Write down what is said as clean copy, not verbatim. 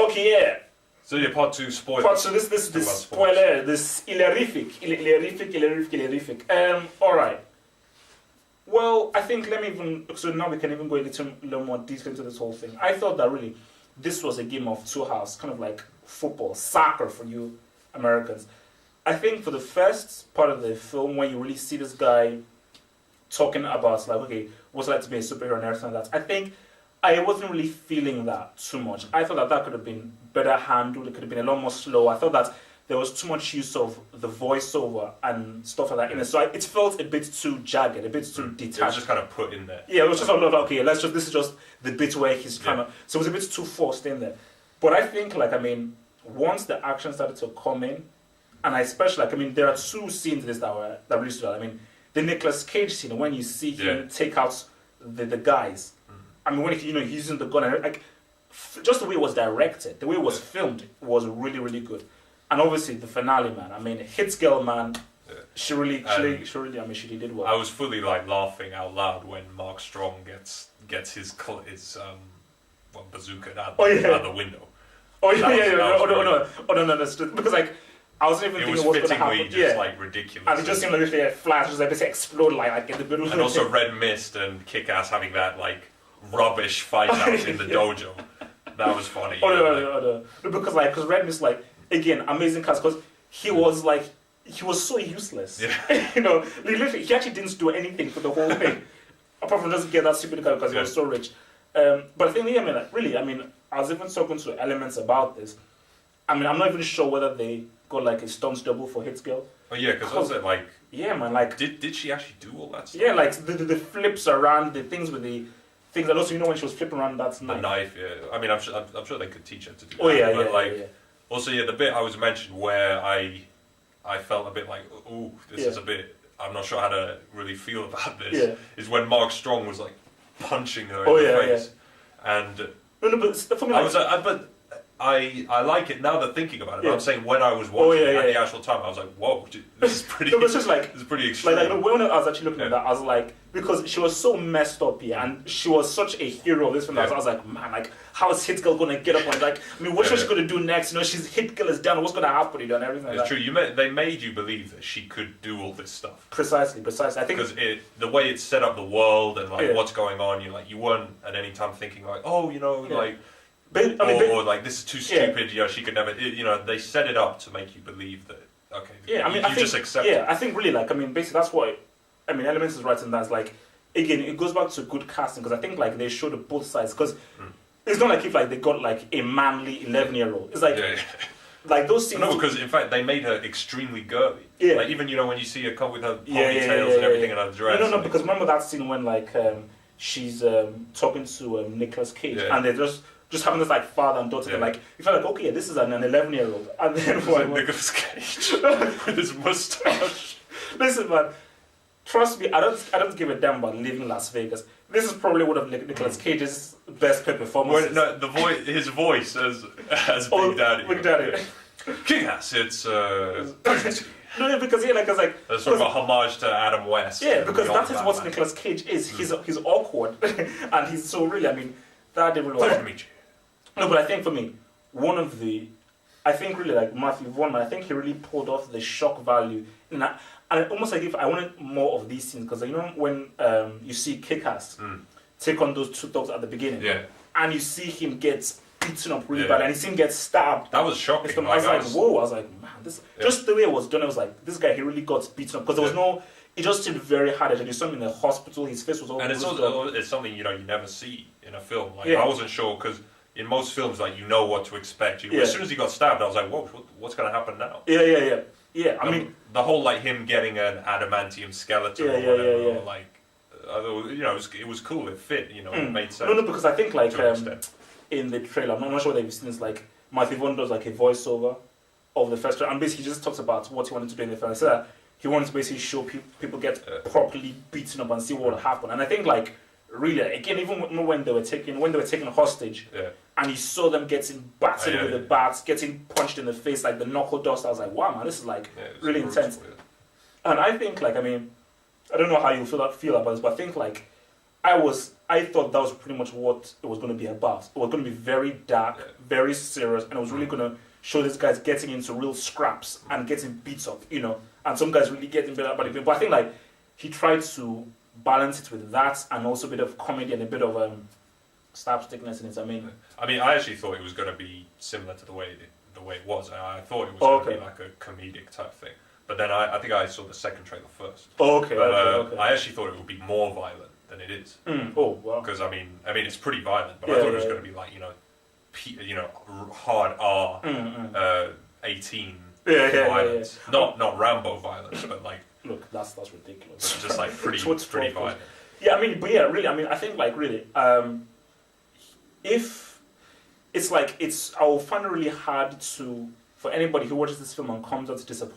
okay, yeah. So yeah, part 2 spoiler. Part 2, this spoiler, this ilerific. All right. Well, I think so now we can even go into a little more detail into this whole thing. I thought that really this was a game of two halves, kind of like football, soccer for you Americans. I think for the first part of the film, when you really see this guy talking about, like, okay, what's it like to be a superhero and everything like that, I think I wasn't really feeling that too much. I thought that could have been better handled. It could have been a lot more slow. I thought that there was too much use of the voiceover and stuff like that in it. So it felt a bit too jagged, a bit too detached. It was just kind of put in there. Yeah, it was just a lot of, okay, this is just the bit where he's trying to... So it was a bit too forced in there. But I think, like, I mean, once the action started to come in, and I especially, like, I mean, there are two scenes in this that really stood out. I mean, the Nicolas Cage scene, when you see him take out the guys. I mean, when he's using the gun, and, like, just the way it was directed, the way it was filmed was really, really good. And obviously the finale, man. I mean, Hits Girl, man. She really, I mean, she did well. I was fully like laughing out loud when Mark Strong gets his bazooka out the window. Oh no, that's just, because like I wasn't even thinking what's going to happen. Just like ridiculous. And it just seemed like if they flash, just like this explode like in the middle. And also Red Mist and Kick-Ass having that like rubbish fight out in the dojo. That was funny. No, because Red Mist, like, again, amazing cast, because he was so useless. Yeah. Literally, he actually didn't do anything for the whole thing, apart from just get that stupid car because he was so rich. But I think, I was even talking to Elements about this. I mean, I'm not even sure whether they got like a stunt double for Hits Girl. Oh yeah, because was it like? Yeah, man, like. Did she actually do all that stuff? Yeah, like the flips around, the things with the things, and also when she was flipping around that knife. The knife, yeah. I mean, I'm sure they could teach her to do that. Oh yeah, yeah. Also, the bit I was mentioned where I felt a bit like, ooh, this is a bit, I'm not sure how to really feel about this, is when Mark Strong was like punching her in the face. Yeah. And I like it now that thinking about it. Yeah. I'm saying when I was watching it at the actual time, I was like, whoa, dude, this is pretty. It's just like this is pretty extreme. Like when I was actually looking at that, I was like, because she was so messed up here, and she was such a hero of this film. I was like, man, like how is Hit Girl gonna get up on? Like, I mean, what's she gonna do next? She's Hit Girl is down. What's gonna happen? And everything. It's true. They made you believe that she could do all this stuff. Precisely. I think because the way it set up the world and like what's going on, you weren't at any time thinking like, oh, like. Or like this is too stupid. She could never. They set it up to make you believe that. Okay. Yeah, I mean, you just accept. Yeah, I think really basically that's what. Elements is right in that. Like, again, it goes back to good casting because I think like they showed both sides because it's not like if like they got like a manly 11-year-old. It's like like those scenes. No, because in fact they made her extremely girly. Yeah. Like even when you see her come with her ponytails and everything in her dress. No, because remember that scene when like she's talking to Nicolas Cage and they're just having this like father and daughter, like you feel like okay, this is an 11-year-old, and then Nicolas Cage with his mustache. Listen, man, trust me, I don't give a damn about leaving Las Vegas. This is probably one of Nicolas Cage's best performances. His voice as Big Daddy. Big Daddy. Kick-Ass, it's No, because that's sort of a homage to Adam West. Yeah, because that is what Nicolas Cage is. He's awkward, and he's so really. I mean, that didn't really. Pleasure to meet you. No, but I think for me, I think really like Matthew Vaughn, I think he really pulled off the shock value. And almost like if I wanted more of these scenes, because when you see Kick-Ass take on those two dogs at the beginning, and you see him get beaten up really bad, and you see him get stabbed. That was shocking. I was like, whoa! I was like, man, this just the way it was done. I was like, this guy, he really got beaten up because there was no. It just seemed very hard. And you saw him in the hospital. His face was all. And it's something you never see in a film. Like I wasn't sure because. In most films, like what to expect. As soon as he got stabbed, I was like, "Whoa, what's going to happen now?" Yeah. I mean, the whole like him getting an adamantium skeleton or whatever. Like, it was cool. It fit. It made sense. No, because I think like in the trailer, I'm not sure whether you've seen this. Like Matthew Vaughn does like a voiceover of the first trailer, and basically he just talks about what he wanted to do in the film. So he wanted to basically show people get properly beaten up and see what will happen. And I think like. Really, again, even when they were taken hostage, and you saw them getting battered with the bats, getting punched in the face like the knuckle dust, I was like, wow, man, this is like really intense. And I think, like, I mean, I don't know how you feel about this, but I think, like, I thought that was pretty much what it was going to be about. It was going to be very dark, very serious, and it was really going to show these guys getting into real scraps and getting beat up, you know, and some guys really getting beat up by the people. But I think like he tried to balance it with that and also a bit of comedy and a bit of slapstickness in it. I mean, I actually thought it was going to be similar to the way it was. I thought it was going to be like a comedic type thing. But then I think I saw the second trailer first. Okay. I actually thought it would be more violent than it is. Oh, wow. Because I mean, it's pretty violent, but I thought it was going to be like hard R 18 violence. Not Rambo violence, but like. Look, that's ridiculous. Just like pretty violent. Yeah, I mean, but yeah, really, I mean, I think like really, if it's like I will find it really hard for anybody who watches this film and comes out disappointed.